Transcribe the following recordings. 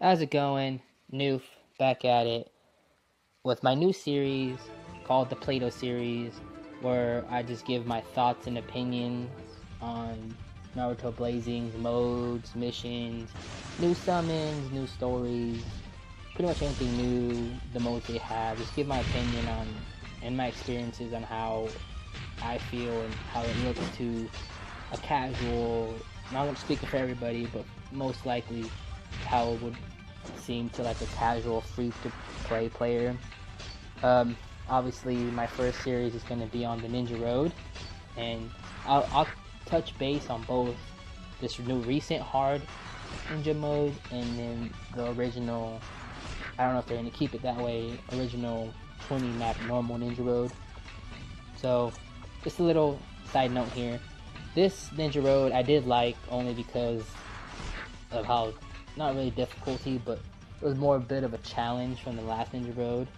How's it going? Noof, back at it with my new series called the Plato Series, where I just give my thoughts and opinions on Naruto Blazing's modes, missions, new summons, new stories, pretty much anything new, the modes they have. Just give my opinion on and my experiences on how I feel and how it looks to a casual, not going to speak for everybody, but most likely how it would seem to like a casual free-to-play player. Obviously, my first series is going to be on the Ninja Road, and I'll touch base on both this new recent hard ninja mode and then the original. I don't know if they're going to keep it that way. Original 20 map normal Ninja Road. So, just a little side note here. This Ninja Road I did like only because of how, not really difficulty, but it was more a bit of a challenge from the last Ninja Road.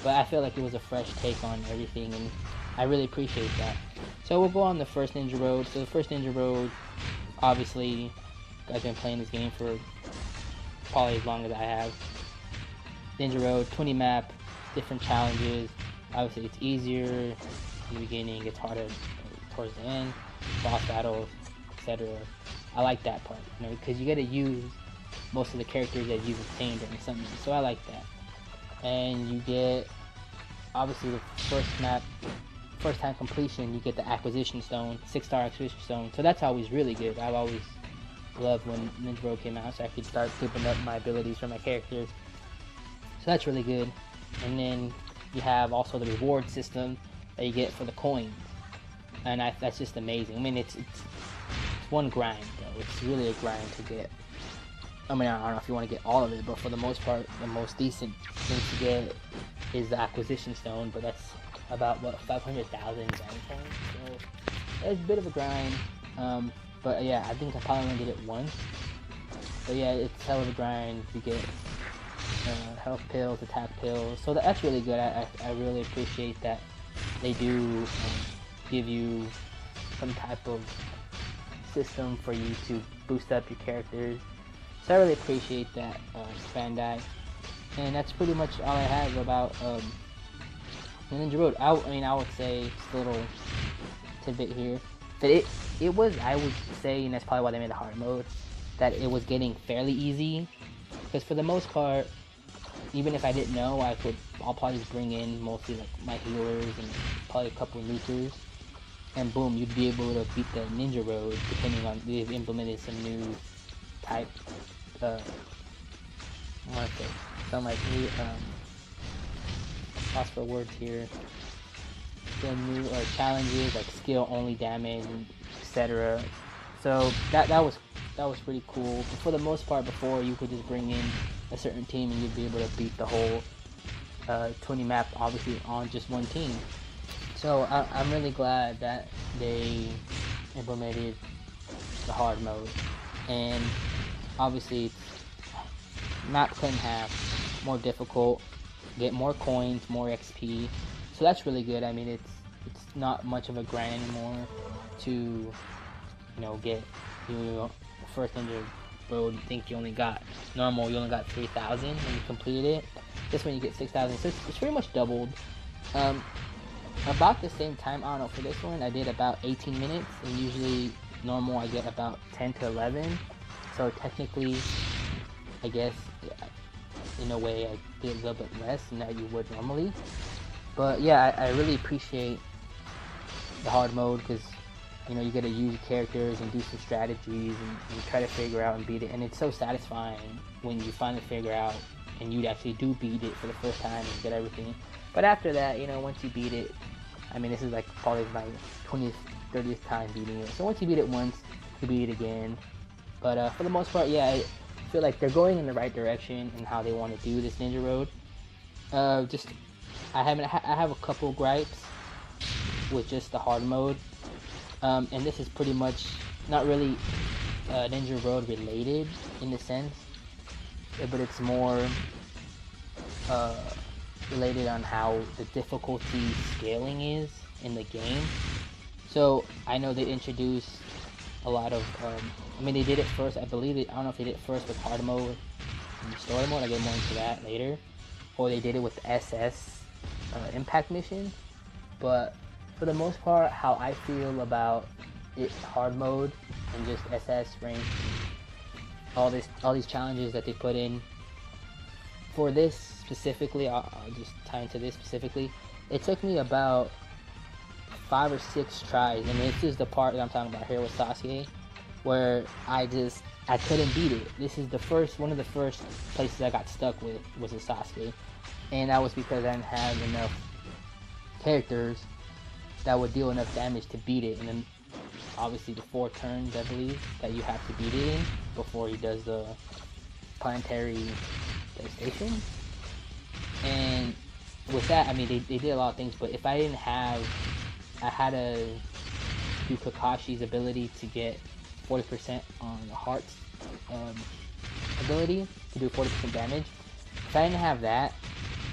But I feel like it was a fresh take on everything, and I really appreciate that. So we'll go on the first Ninja Road. So the first Ninja Road, obviously, I've been playing this game for probably as long as I have. Ninja Road, 20 map, different challenges. Obviously it's easier in the beginning, it's harder towards the end, boss battles, etc. I like that part, because you get to use most of the characters that you've obtained during something, so I like that. And you get, obviously, the first time completion, you get the acquisition stone, 6-star acquisition stone, so that's always really good. I've always loved when Ninja Road came out, so I could start keeping up my abilities for my characters, so that's really good. And then you have also the reward system that you get for the coins, and that's just amazing. I mean, it's one grind though. It's really a grind to get. I mean, I don't know if you want to get all of it, but for the most part, the most decent thing to get is the acquisition stone, but that's about, what, 500,000 diamond points, so it's a bit of a grind, but yeah, I think I probably only did it once, but yeah, it's hell of a grind. You get health pills, attack pills, so that's really good. I really appreciate that they do give you some type of system for you to boost up your characters. So I really appreciate that, Bandai. And that's pretty much all I have about the Ninja Road. I would say, just a little tidbit here, that it was, I would say, and that's probably why they made the hard mode, that it was getting fairly easy. Because for the most part, even if I didn't know, I'll probably just bring in mostly like my healers and probably a couple of neuters, and boom, you'd be able to beat the Ninja Road, depending on, they've implemented some new type, some like new, lost for words here, some new challenges like skill only damage, etc. So that was pretty cool. But for the most part, before, you could just bring in a certain team and you'd be able to beat the whole 20 map, obviously, on just one team. So I'm really glad that they implemented the hard mode, and obviously map cut in half, more difficult, get more coins, more XP, so that's really good. I mean, it's not much of a grind anymore to get the first Ninja Road. You think you only got normal, you only got 3,000 when you completed it. This one you get 6,000, so it's pretty much doubled. About the same time, I don't know, for this one I did about 18 minutes, and usually normal I get about 10 to 11, so technically I guess in a way I did a little bit less than that you would normally. But yeah, I really appreciate the hard mode, because you get to use characters and do some strategies and try to figure out and beat it, and it's so satisfying when you finally figure out and you actually do beat it for the first time and get everything. But after that, once you beat it, I mean, this is like probably my 20th, 30th time beating it, so once you beat it once, you beat it again. But for the most part, yeah, I feel like they're going in the right direction in how they want to do this Ninja Road. I have a couple gripes with just the hard mode, and this is pretty much not really Ninja Road related in the sense, but it's more related on how the difficulty scaling is in the game. So I know they introduced a lot of, I mean, they did it first, I believe, I don't know if they did it first with hard mode, in the story mode. I get more into that later. Or they did it with the SS impact mission. But for the most part, how I feel about it hard mode and just SS rank, all these challenges that they put in for this specifically, I'll just tie into this specifically. It took me about 5 or 6 tries, and this is the part that I'm talking about here with Sasuke, where I couldn't beat it. This is one of the first places I got stuck with was a Sasuke, and that was because I didn't have enough characters that would deal enough damage to beat it. And then obviously the 4 turns, I believe, that you have to beat it in before he does the planetary devastation. And with that, I mean, they did a lot of things, but if I didn't have, I had to do Kakashi's ability to get 40% on the heart's ability to do 40% damage. If I didn't have that,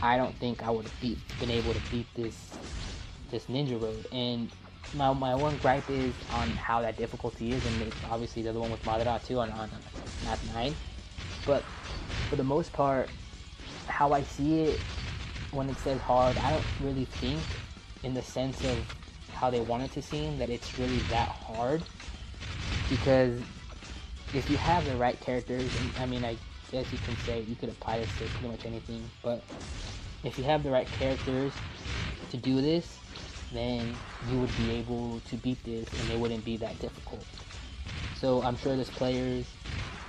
I don't think I would have been able to beat this ninja road. And my one gripe is on how that difficulty is, and it's obviously the other one with Madara too on map 9. But for the most part, how I see it when it says hard, I don't really think in the sense of how they want it to seem that it's really that hard, because if you have the right characters, and I mean, I guess you can say you could apply this to pretty much anything, but if you have the right characters to do this, then you would be able to beat this and it wouldn't be that difficult. So I'm sure there's players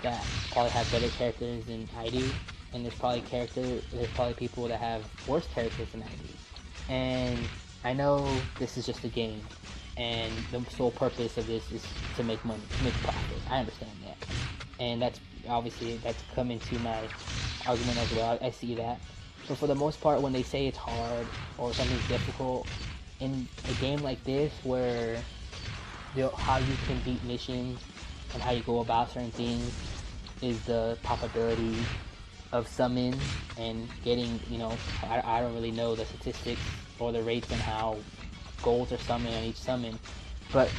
that probably have better characters than I do, and there's probably people that have worse characters than I do. And I know this is just a game, and the sole purpose of this is to make money, to make profit. I understand that, and that's come into my argument as well. I see that, but for the most part, when they say it's hard or something's difficult in a game like this, where how you can beat missions and how you go about certain things is the probability of summon and getting, I don't really know the statistics or the rates and how goals are summoned on each summon, but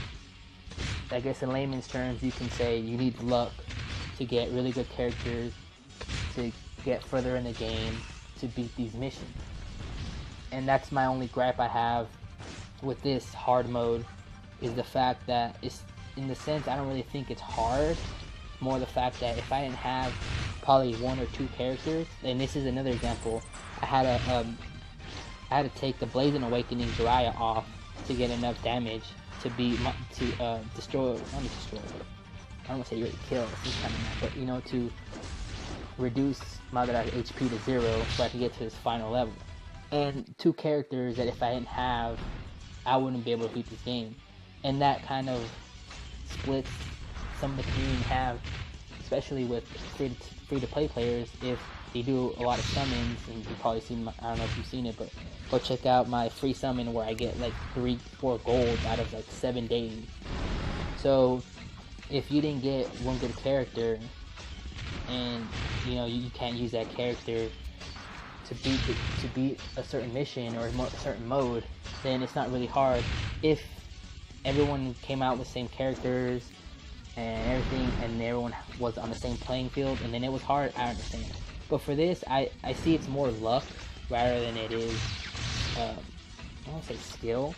I guess in layman's terms you can say you need luck to get really good characters to get further in the game to beat these missions. And that's my only gripe I have with this hard mode, is the fact that it's, in the sense, I don't really think it's hard. It's more the fact that if I didn't have probably 1 or 2 characters, and this is another example, I had to take the Blazing Awakening Jiraiya off to get enough damage to destroy. I don't want to say really kill, it's kind of mad, but to reduce Madara's HP to 0 so I can get to his final level. And 2 characters that if I didn't have, I wouldn't be able to beat this game. And that kind of splits some of the community in half, especially with free-to-play players. If they do a lot of summons, and you've probably seen, I don't know if you've seen it, but go check out my free summon where I get like 3-4 gold out of like 7 days. So if you didn't get one good character, and you can't use that character to beat a certain mission or a certain mode, then it's not really hard. If everyone came out with the same characters and everything, and everyone was on the same playing field, and then it was hard, I understand. But for this, I see it's more luck rather than it is, I don't want to say skill.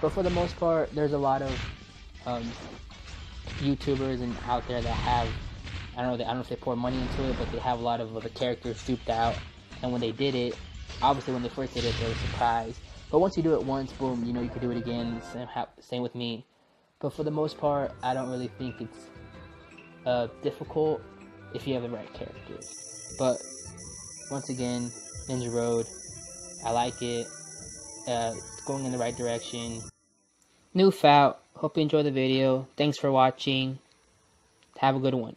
But for the most part, there's a lot of YouTubers and out there that have, I don't know if they pour money into it, but they have a lot of the characters souped out. And when they did it, obviously when they first did it, they were surprised. But once you do it once, boom, you can do it again. Same with me. But for the most part, I don't really think it's difficult if you have the right characters. But once again, Ninja Road, I like it. It's going in the right direction. Gnouphe Out. Hope you enjoyed the video. Thanks for watching. Have a good one.